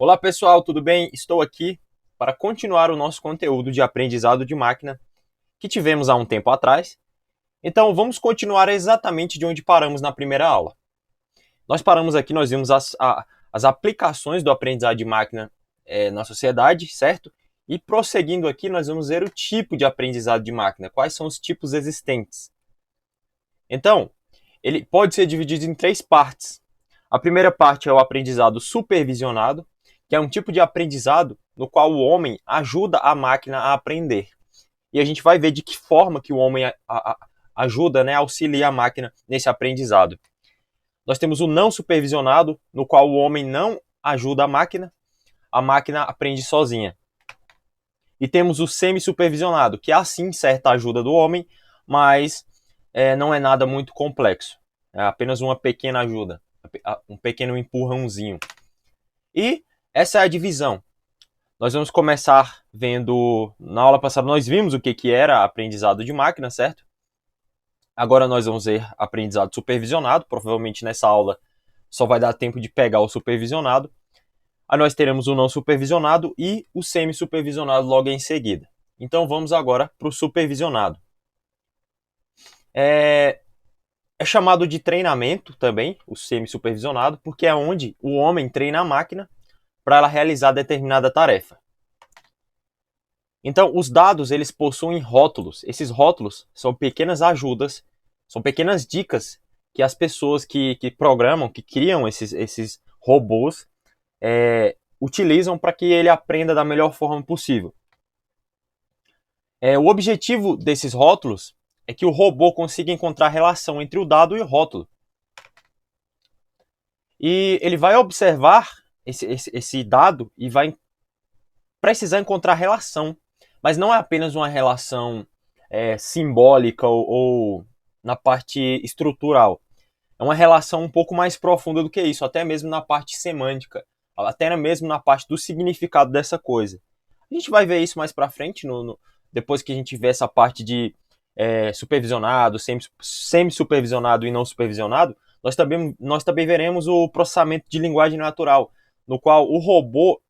Olá pessoal, tudo bem? Estou aqui para continuar o nosso conteúdo de aprendizado de máquina que tivemos há um tempo atrás. Então vamos continuar exatamente de onde paramos na primeira aula. Nós paramos aqui, nós vimos as aplicações do aprendizado de máquina na sociedade, certo? E prosseguindo aqui, nós vamos ver o tipo de aprendizado de máquina, quais são os tipos existentes. Então, ele pode ser dividido em três partes. A primeira parte é o aprendizado supervisionado, que é um tipo de aprendizado no qual o homem ajuda a máquina a aprender. E a gente vai ver de que forma que o homem ajuda, auxilia a máquina nesse aprendizado. Nós temos o não supervisionado, no qual o homem não ajuda a máquina aprende sozinha. E temos o semi-supervisionado, que há sim certa ajuda do homem, mas não é nada muito complexo. É apenas uma pequena ajuda, um pequeno empurrãozinho. E essa é a divisão. Nós vamos começar vendo, na aula passada nós vimos o que era aprendizado de máquina, certo? Agora nós vamos ver aprendizado supervisionado, provavelmente nessa aula só vai dar tempo de pegar o supervisionado. Aí nós teremos o não supervisionado e o semi-supervisionado logo em seguida. Então vamos agora para o supervisionado. É chamado de treinamento também, o semi-supervisionado, porque é onde o homem treina a máquina para ela realizar determinada tarefa. Então, os dados eles possuem rótulos. Esses rótulos são pequenas ajudas, são pequenas dicas que as pessoas que programam, que criam esses robôs, utilizam para que ele aprenda da melhor forma possível. O objetivo desses rótulos é que o robô consiga encontrar relação entre o dado e o rótulo. E ele vai observar esse dado e vai precisar encontrar relação. Mas não é apenas uma relação simbólica ou na parte estrutural. É uma relação um pouco mais profunda do que isso, até mesmo na parte semântica, até mesmo na parte do significado dessa coisa. A gente vai ver isso mais para frente, depois que a gente vê essa parte de supervisionado, semi-supervisionado e não supervisionado, nós também veremos o processamento de linguagem natural, no qual o robô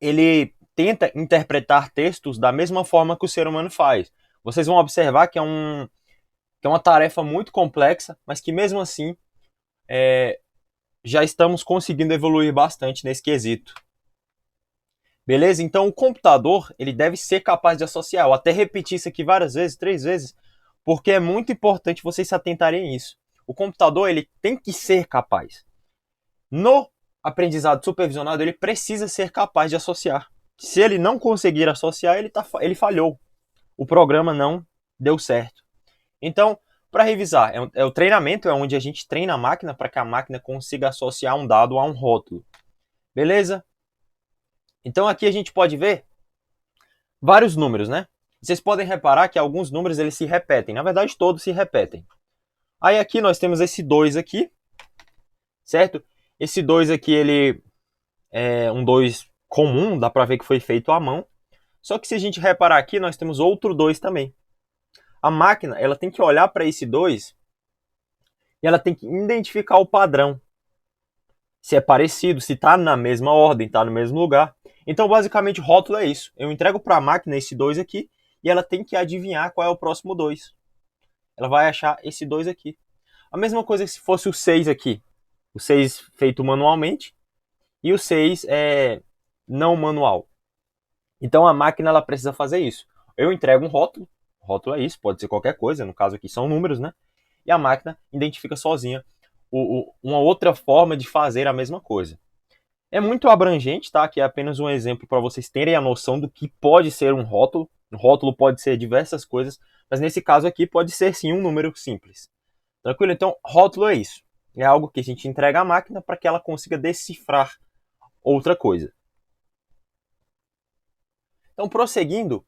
ele tenta interpretar textos da mesma forma que o ser humano faz. Vocês vão observar que é uma tarefa muito complexa, mas que mesmo assim já estamos conseguindo evoluir bastante nesse quesito. Beleza? Então o computador ele deve ser capaz de associar. Eu até repeti isso aqui várias vezes, 3 vezes, porque é muito importante vocês se atentarem a isso. O computador ele tem que ser capaz. No aprendizado supervisionado, ele precisa ser capaz de associar. Se ele não conseguir associar, ele falhou. O programa não deu certo. Então, para revisar, o treinamento, é onde a gente treina a máquina para que a máquina consiga associar um dado a um rótulo. Beleza? Então aqui a gente pode ver vários números, né? Vocês podem reparar que alguns números eles se repetem. Na verdade, todos se repetem. Aí aqui nós temos esse 2 aqui, certo? Esse 2 aqui, ele é um 2 comum, dá para ver que foi feito à mão. Só que se a gente reparar aqui, nós temos outro 2 também. A máquina ela tem que olhar para esse 2 e ela tem que identificar o padrão. Se é parecido, se está na mesma ordem, está no mesmo lugar. Então, basicamente, rótulo é isso. Eu entrego para a máquina esse 2 aqui e ela tem que adivinhar qual é o próximo 2. Ela vai achar esse 2 aqui. A mesma coisa que se fosse o 6 aqui. O 6 feito manualmente e o 6 não manual. Então, a máquina ela precisa fazer isso. Eu entrego um rótulo. Rótulo é isso, pode ser qualquer coisa. No caso aqui são números, né? E a máquina identifica sozinha uma outra forma de fazer a mesma coisa. É muito abrangente, tá? Aqui é apenas um exemplo para vocês terem a noção do que pode ser um rótulo. Um rótulo pode ser diversas coisas, mas nesse caso aqui pode ser sim um número simples. Tranquilo? Então, rótulo é isso. É algo que a gente entrega à máquina para que ela consiga decifrar outra coisa. Então, prosseguindo,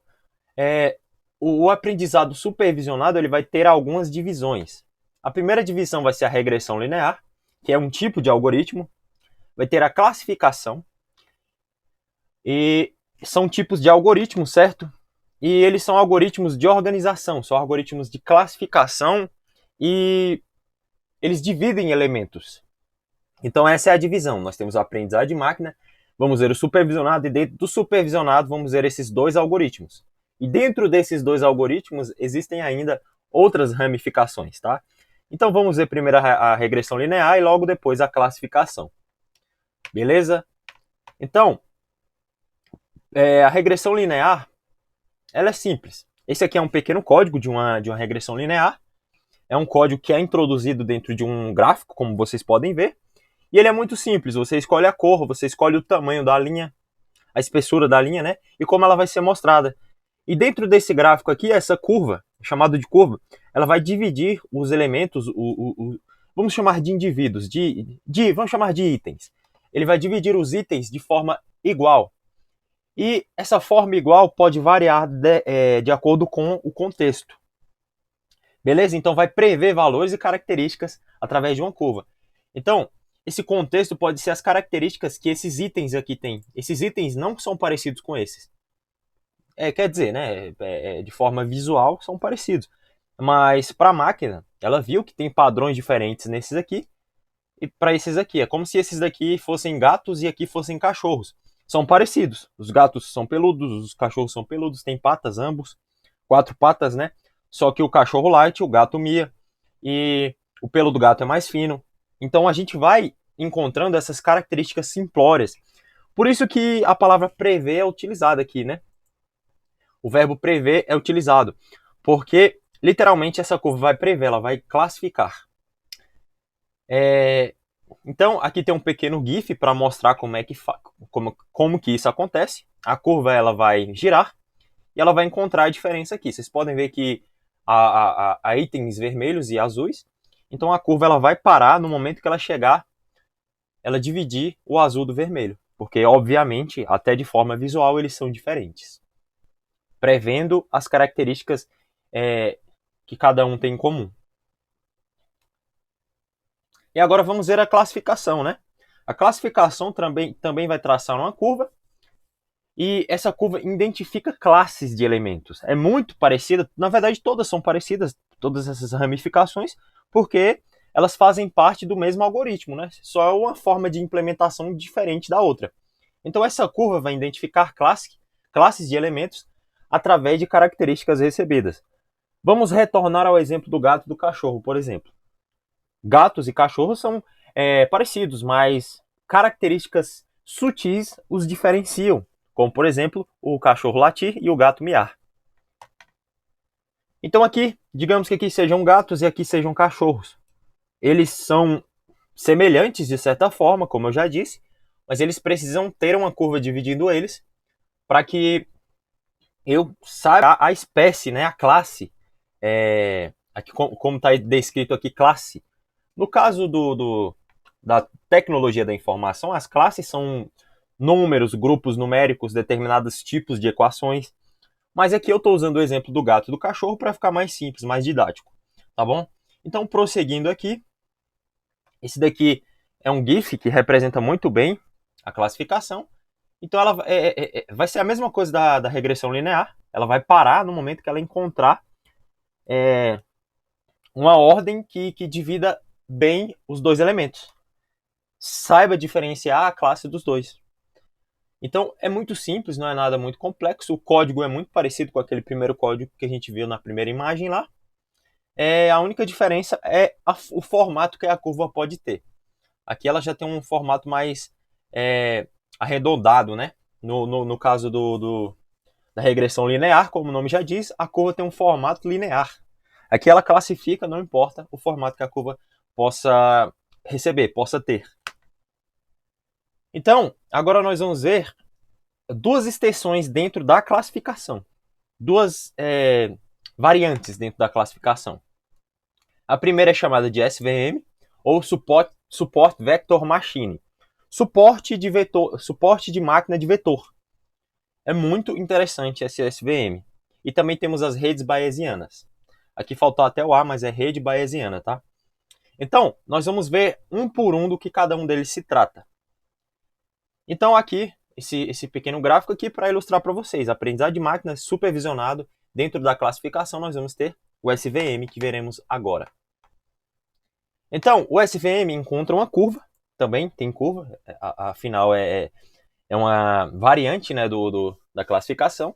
o aprendizado supervisionado ele vai ter algumas divisões. A primeira divisão vai ser a regressão linear, que é um tipo de algoritmo. Vai ter a classificação. E são tipos de algoritmos, certo? E eles são algoritmos de organização, são algoritmos de classificação e eles dividem elementos. Então essa é a divisão. Nós temos o aprendizado de máquina, vamos ver o supervisionado, e dentro do supervisionado vamos ver esses dois algoritmos. E dentro desses dois algoritmos existem ainda outras ramificações, tá? Então vamos ver primeiro a regressão linear e logo depois a classificação. Beleza? Então, a regressão linear, ela é simples. Esse aqui é um pequeno código de uma regressão linear. É um código que é introduzido dentro de um gráfico, como vocês podem ver. E ele é muito simples. Você escolhe a cor, você escolhe o tamanho da linha, a espessura da linha, né? E como ela vai ser mostrada. E dentro desse gráfico aqui, essa curva, chamada de curva, ela vai dividir os elementos, vamos chamar de indivíduos, vamos chamar de itens. Ele vai dividir os itens de forma igual. E essa forma igual pode variar de acordo com o contexto. Beleza? Então vai prever valores e características através de uma curva. Então, esse contexto pode ser as características que esses itens aqui têm. Esses itens não são parecidos com esses. Quer dizer, né, de forma visual são parecidos. Mas para a máquina, ela viu que tem padrões diferentes nesses aqui e para esses aqui. É como se esses daqui fossem gatos e aqui fossem cachorros. São parecidos. Os gatos são peludos, os cachorros são peludos, têm patas ambos, 4 patas, né? Só que o cachorro late, o gato mia e o pelo do gato é mais fino. Então a gente vai encontrando essas características simplórias. Por isso que a palavra prever é utilizada aqui, né? O verbo prever é utilizado, porque literalmente essa curva vai prever, ela vai classificar. Então aqui tem um pequeno GIF para mostrar como que isso acontece. A curva ela vai girar e ela vai encontrar a diferença aqui. Vocês podem ver que há itens vermelhos e azuis. Então a curva ela vai parar no momento que ela chegar, ela dividir o azul do vermelho. Porque, obviamente, até de forma visual, eles são diferentes. Prevendo as características que cada um tem em comum. E agora vamos ver a classificação, né? A classificação também vai traçar uma curva. E essa curva identifica classes de elementos. É muito parecida, na verdade todas são parecidas, todas essas ramificações, porque elas fazem parte do mesmo algoritmo, né? Só é uma forma de implementação diferente da outra. Então essa curva vai identificar classes de elementos através de características recebidas. Vamos retornar ao exemplo do gato e do cachorro, por exemplo. Gatos e cachorros são parecidos, mas características sutis os diferenciam, como, por exemplo, o cachorro latir e o gato miar. Então aqui, digamos que aqui sejam gatos e aqui sejam cachorros. Eles são semelhantes de certa forma, como eu já disse, mas eles precisam ter uma curva dividindo eles para que eu saiba a espécie, né, a classe, aqui, como está descrito aqui, classe. No caso da tecnologia da informação, as classes são números, grupos numéricos, determinados tipos de equações. Mas aqui eu estou usando o exemplo do gato e do cachorro para ficar mais simples, mais didático, tá bom? Então, prosseguindo aqui, esse daqui é um GIF que representa muito bem a classificação. Então, ela vai ser a mesma coisa da regressão linear. Ela vai parar no momento que ela encontrar uma ordem que divida bem os dois elementos. Saiba diferenciar a classe dos dois. Então é muito simples, não é nada muito complexo. O código é muito parecido com aquele primeiro código que a gente viu na primeira imagem lá. A única diferença é o formato que a curva pode ter. Aqui ela já tem um formato mais arredondado, né? No caso da regressão linear, como o nome já diz, a curva tem um formato linear. Aqui ela classifica, não importa o formato que a curva possa receber, possa ter. Então, agora nós vamos ver duas extensões dentro da classificação. Duas variantes dentro da classificação. A primeira é chamada de SVM, ou Support Vector Machine. Suporte de máquina de vetor. É muito interessante esse SVM. E também temos as redes bayesianas. Aqui faltou até o A, mas é rede bayesiana, tá? Então, nós vamos ver um por um do que cada um deles se trata. Então aqui, esse pequeno gráfico aqui para ilustrar para vocês. Aprendizado de máquina supervisionado. Dentro da classificação nós vamos ter o SVM, que veremos agora. Então, o SVM encontra uma curva. Também tem curva. Afinal, é uma variante, né, da classificação,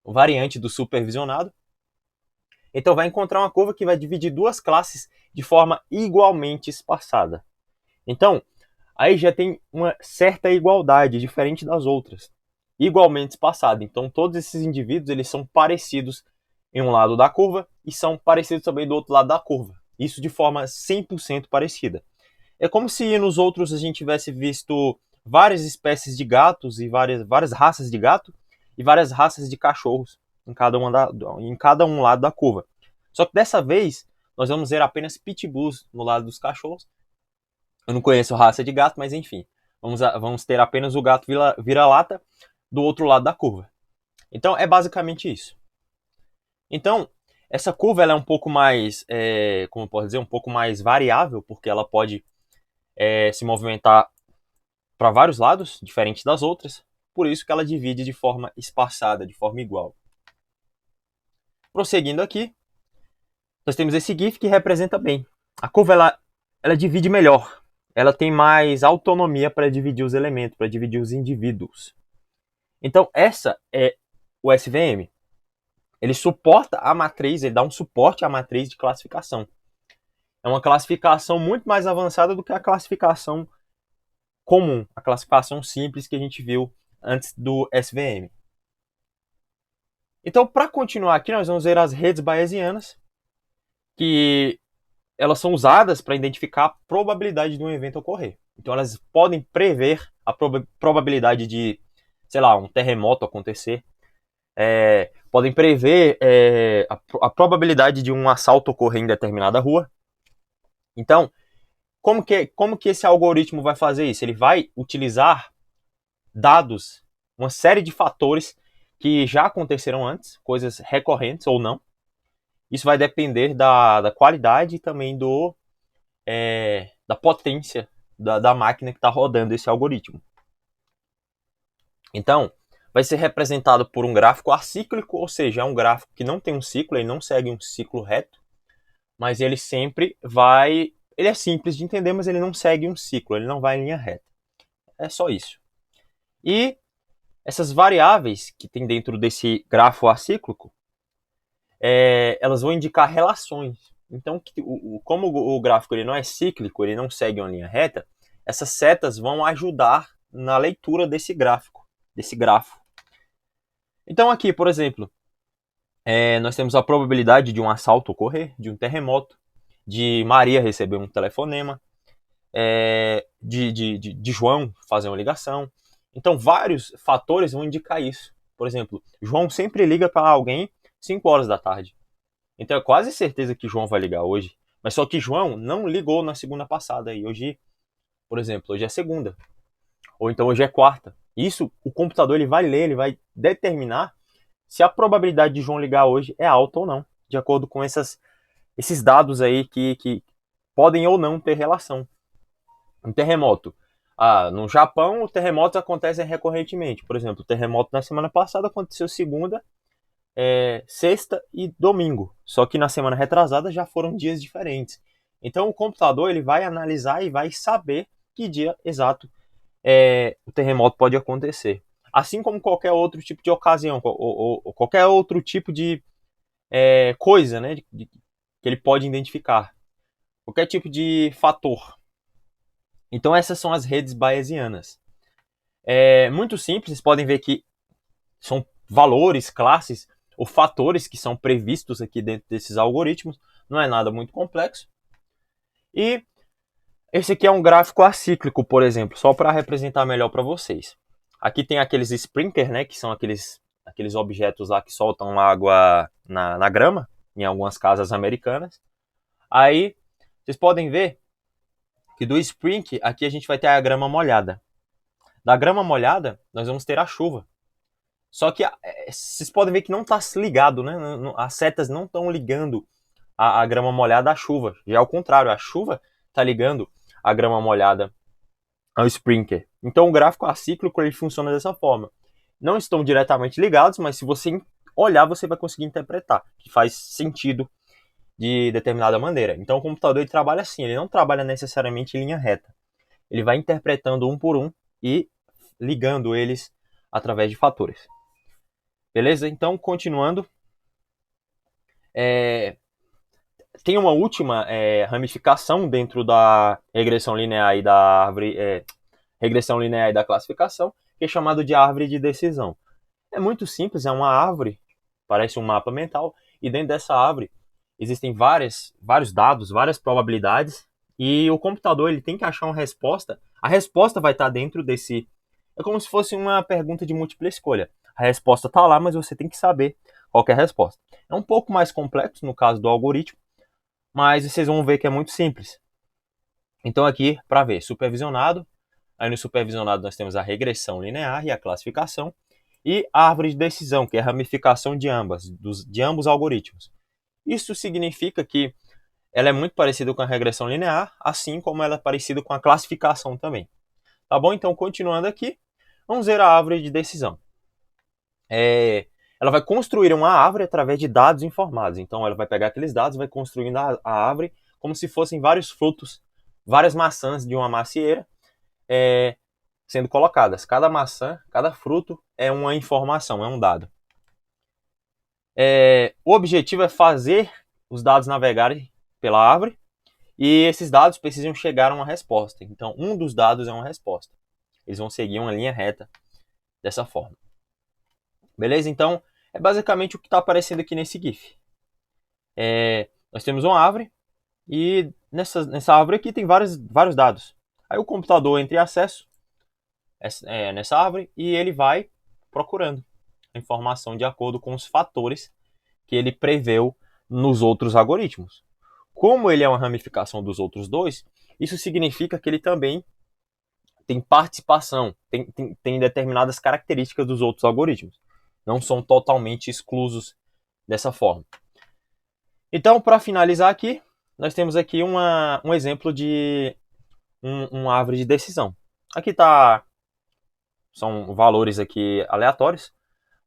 variante do supervisionado. Então vai encontrar uma curva que vai dividir duas classes de forma igualmente espaçada. Então, aí já tem uma certa igualdade, diferente das outras. Igualmente espaçada. Então, todos esses indivíduos eles são parecidos em um lado da curva e são parecidos também do outro lado da curva. Isso de forma 100% parecida. É como se nos outros a gente tivesse visto várias espécies de gatos e várias raças de gato e várias raças de cachorros em cada um lado da curva. Só que dessa vez nós vamos ver apenas pitbulls no lado dos cachorros. Eu não conheço raça de gato, mas enfim. Vamos ter apenas o gato vira-lata do outro lado da curva. Então é basicamente isso. Então, essa curva ela é um pouco mais, como eu posso dizer, um pouco mais variável, porque ela pode se movimentar para vários lados, diferente das outras. Por isso que ela divide de forma espaçada, de forma igual. Prosseguindo aqui, nós temos esse GIF que representa bem. A curva ela divide melhor. Ela tem mais autonomia para dividir os elementos, para dividir os indivíduos. Então, essa é o SVM. Ele suporta a matriz, ele dá um suporte à matriz de classificação. É uma classificação muito mais avançada do que a classificação comum, a classificação simples que a gente viu antes do SVM. Então, para continuar aqui, nós vamos ver as redes bayesianas, que elas são usadas para identificar a probabilidade de um evento ocorrer. Então, elas podem prever a probabilidade de, sei lá, um terremoto acontecer, podem prever a probabilidade de um assalto ocorrer em determinada rua. Então, como que esse algoritmo vai fazer isso? Ele vai utilizar dados, uma série de fatores que já aconteceram antes, coisas recorrentes ou não. Isso vai depender da qualidade e também da potência da máquina que está rodando esse algoritmo. Então, vai ser representado por um gráfico acíclico, ou seja, é um gráfico que não tem um ciclo, ele não segue um ciclo reto, mas ele sempre vai... Ele é simples de entender, mas ele não segue um ciclo, ele não vai em linha reta. É só isso. E essas variáveis que tem dentro desse grafo acíclico, elas vão indicar relações. Então, como o gráfico ele não é cíclico, ele não segue uma linha reta, essas setas vão ajudar na leitura desse gráfico, desse grafo. Então aqui, por exemplo, nós temos a probabilidade de um assalto ocorrer, de um terremoto, de Maria receber um telefonema, de João fazer uma ligação. Então vários fatores vão indicar isso. Por exemplo, João sempre liga para alguém 5 horas da tarde. Então é quase certeza que João vai ligar hoje. Mas só que João não ligou na segunda passada. E hoje, por exemplo, hoje é segunda. Ou então hoje é quarta. Isso, o computador ele vai ler, ele vai determinar se a probabilidade de João ligar hoje é alta ou não. De acordo com esses dados aí que podem ou não ter relação. Um terremoto. No Japão, os terremotos acontecem recorrentemente. Por exemplo, o terremoto na semana passada aconteceu segunda, sexta e domingo. Só que na semana retrasada já foram dias diferentes. Então o computador ele vai analisar e vai saber que dia exato o terremoto pode acontecer. Assim como qualquer outro tipo de ocasião, ou qualquer outro tipo de coisa, né, que ele pode identificar. Qualquer tipo de fator. Então essas são as redes bayesianas. Muito simples, vocês podem ver que são valores, classes ou fatores que são previstos aqui dentro desses algoritmos. Não é nada muito complexo. E esse aqui é um gráfico acíclico, por exemplo, só para representar melhor para vocês. Aqui tem aqueles sprinklers, né, que são aqueles objetos lá que soltam água na grama, em algumas casas americanas. Aí, vocês podem ver que do sprinkler, aqui a gente vai ter a grama molhada. Da grama molhada, nós vamos ter a chuva. Só que vocês podem ver que não está ligado, né? As setas não estão ligando a grama molhada à chuva. Já é o contrário, a chuva está ligando a grama molhada ao sprinkler. Então o gráfico acíclico ele funciona dessa forma. Não estão diretamente ligados, mas se você olhar, você vai conseguir interpretar, que faz sentido de determinada maneira. Então o computador ele trabalha assim, ele não trabalha necessariamente em linha reta. Ele vai interpretando um por um e ligando eles através de fatores. Beleza? Então, continuando, tem uma última ramificação dentro da regressão linear e da árvore, regressão linear e da classificação, que é chamado de árvore de decisão. É muito simples, é uma árvore, parece um mapa mental, e dentro dessa árvore existem vários dados, várias probabilidades, e o computador ele tem que achar uma resposta. A resposta vai estar dentro desse... É como se fosse uma pergunta de múltipla escolha. A resposta está lá, mas você tem que saber qual que é a resposta. É um pouco mais complexo no caso do algoritmo, mas vocês vão ver que é muito simples. Então aqui, para ver, supervisionado. Aí no supervisionado nós temos a regressão linear e a classificação. E a árvore de decisão, que é a ramificação de ambos algoritmos. Isso significa que ela é muito parecida com a regressão linear, assim como ela é parecida com a classificação também. Tá bom? Então, continuando aqui, vamos ver a árvore de decisão. Ela vai construir uma árvore através de dados informados. Então, ela vai pegar aqueles dados e vai construindo a árvore como se fossem vários frutos, várias maçãs de uma macieira, sendo colocadas. Cada maçã, cada fruto é uma informação, é um dado. O objetivo é fazer os dados navegarem pela árvore e esses dados precisam chegar a uma resposta. Então, um dos dados é uma resposta. Eles vão seguir uma linha reta dessa forma. Beleza? Então, é basicamente o que está aparecendo aqui nesse GIF. Nós temos uma árvore e nessa árvore aqui tem vários dados. Aí o computador entra em acesso nessa árvore e ele vai procurando a informação de acordo com os fatores que ele preveu nos outros algoritmos. Como ele é uma ramificação dos outros dois, isso significa que ele também tem participação, tem determinadas características dos outros algoritmos. Não são totalmente exclusos dessa forma. Então, para finalizar aqui, nós temos aqui um exemplo de uma árvore de decisão. Aqui são valores aqui aleatórios,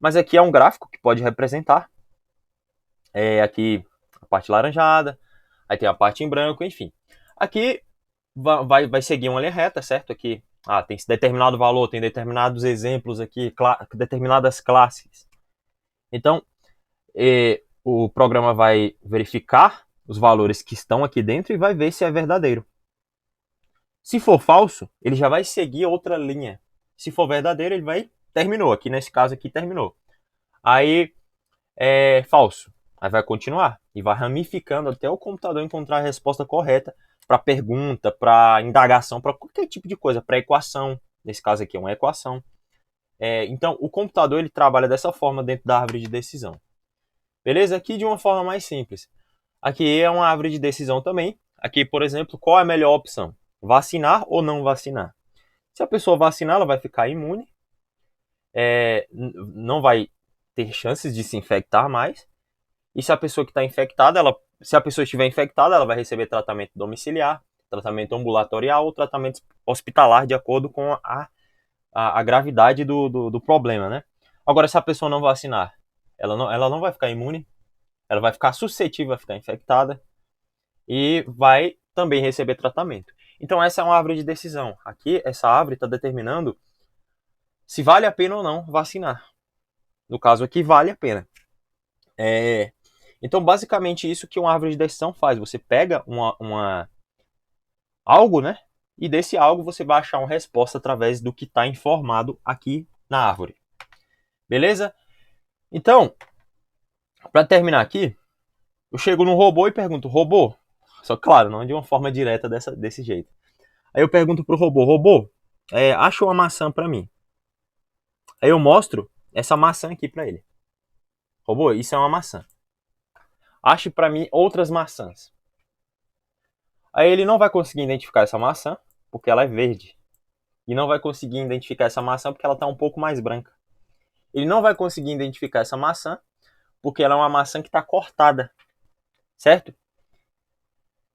mas aqui é um gráfico que pode representar. Aqui a parte laranjada, aí tem a parte em branco, enfim. Aqui vai seguir uma linha reta, certo? Aqui tem determinado valor, tem determinados exemplos aqui, determinadas classes. Então, o programa vai verificar os valores que estão aqui dentro e vai ver se é verdadeiro. Se for falso, ele já vai seguir outra linha. Se for verdadeiro, ele terminou. Aqui nesse caso aqui terminou. Aí é falso. Aí vai continuar e vai ramificando até o computador encontrar a resposta correta para pergunta, para indagação, para qualquer tipo de coisa, para equação. Nesse caso aqui é uma equação. Então, o computador ele trabalha dessa forma dentro da árvore de decisão. Beleza? Aqui de uma forma mais simples. Aqui é uma árvore de decisão também. Aqui, por exemplo, qual é a melhor opção? Vacinar ou não vacinar? Se a pessoa vacinar, ela vai ficar imune, não vai ter chances de se infectar mais. E se a pessoa que está infectada, se a pessoa estiver infectada, ela vai receber tratamento domiciliar, tratamento ambulatorial ou tratamento hospitalar, de acordo com a gravidade do problema, né? Agora, se a pessoa não vacinar, ela não vai ficar imune, ela vai ficar suscetível a ficar infectada e vai também receber tratamento. Então, essa é uma árvore de decisão. Aqui, essa árvore está determinando se vale a pena ou não vacinar. No caso aqui, vale a pena. Então, basicamente, isso que uma árvore de decisão faz. Você pega algo, né? E desse algo você vai achar uma resposta através do que está informado aqui na árvore. Beleza? Então, para terminar aqui, eu chego no robô e pergunto, robô, só claro, não de uma forma direta desse jeito. Aí eu pergunto pro robô, acha uma maçã para mim. Aí eu mostro essa maçã aqui para ele. Robô, isso é uma maçã. Ache para mim outras maçãs. Aí ele não vai conseguir identificar essa maçã, porque ela é verde. E não vai conseguir identificar essa maçã porque ela está um pouco mais branca. Ele não vai conseguir identificar essa maçã porque ela é uma maçã que está cortada. Certo?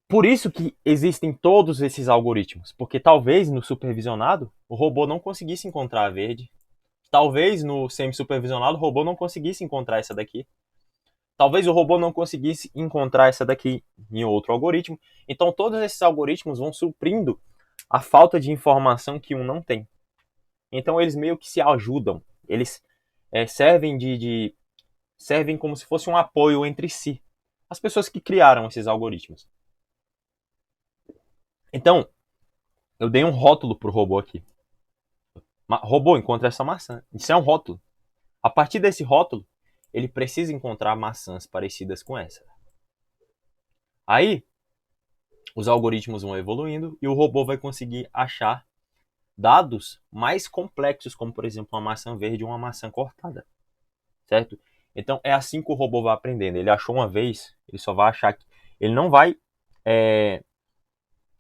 Por isso que existem todos esses algoritmos. Porque talvez no supervisionado o robô não conseguisse encontrar a verde. Talvez no semi-supervisionado o robô não conseguisse encontrar essa daqui. Talvez o robô não conseguisse encontrar essa daqui em outro algoritmo. Então todos esses algoritmos vão suprindo a falta de informação que um não tem. Então eles meio que se ajudam. Eles servem como se fosse um apoio entre si. As pessoas que criaram esses algoritmos. Então, eu dei um rótulo pro robô aqui. Robô, encontra essa maçã. Isso é um rótulo. A partir desse rótulo, ele precisa encontrar maçãs parecidas com essa. Aí, os algoritmos vão evoluindo e o robô vai conseguir achar dados mais complexos, como por exemplo uma maçã verde ou uma maçã cortada, certo? Então é assim que o robô vai aprendendo. Ele achou uma vez, ele só vai achar que ele não vai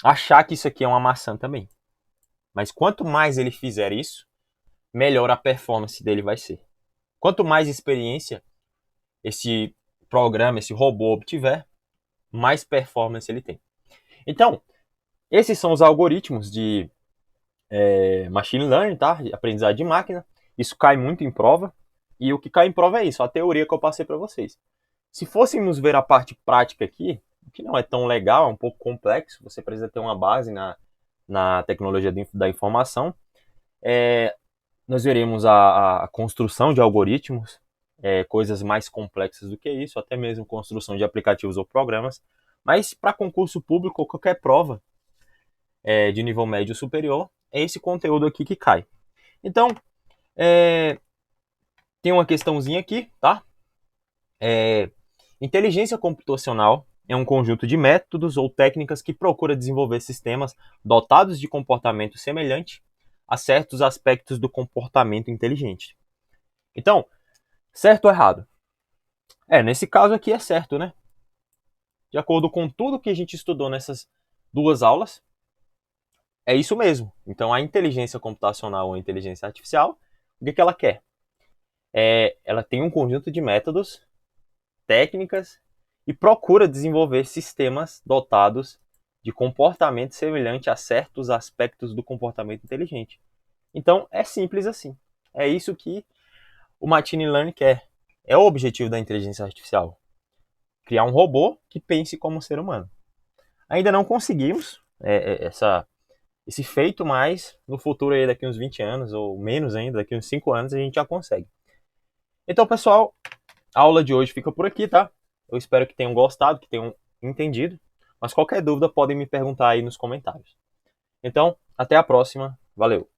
achar que isso aqui é uma maçã também. Mas quanto mais ele fizer isso, melhor a performance dele vai ser. Quanto mais experiência esse programa, esse robô obtiver, mais performance ele tem. Então, esses são os algoritmos de machine learning, tá? Aprendizagem de máquina. Isso cai muito em prova. E o que cai em prova é isso, a teoria que eu passei para vocês. Se fôssemos ver a parte prática aqui, que não é tão legal, é um pouco complexo, você precisa ter uma base na tecnologia da informação. Nós veremos a construção de algoritmos, coisas mais complexas do que isso, até mesmo construção de aplicativos ou programas. Mas para concurso público ou qualquer prova de nível médio superior, é esse conteúdo aqui que cai. Então, tem uma questãozinha aqui, tá? Inteligência computacional é um conjunto de métodos ou técnicas que procura desenvolver sistemas dotados de comportamento semelhante a certos aspectos do comportamento inteligente. Então, certo ou errado? Nesse caso aqui é certo, né? De acordo com tudo que a gente estudou nessas duas aulas, é isso mesmo. Então, a inteligência computacional ou a inteligência artificial, o que ela quer? Ela tem um conjunto de métodos, técnicas e procura desenvolver sistemas dotados de comportamento semelhante a certos aspectos do comportamento inteligente. Então, é simples assim. É isso que o Machine Learning quer. É o objetivo da inteligência artificial. Criar um robô que pense como um ser humano. Ainda não conseguimos esse feito, mas no futuro, aí, daqui uns 20 anos, ou menos ainda, daqui uns 5 anos, a gente já consegue. Então, pessoal, a aula de hoje fica por aqui, tá? Eu espero que tenham gostado, que tenham entendido. Mas qualquer dúvida podem me perguntar aí nos comentários. Então, até a próxima. Valeu!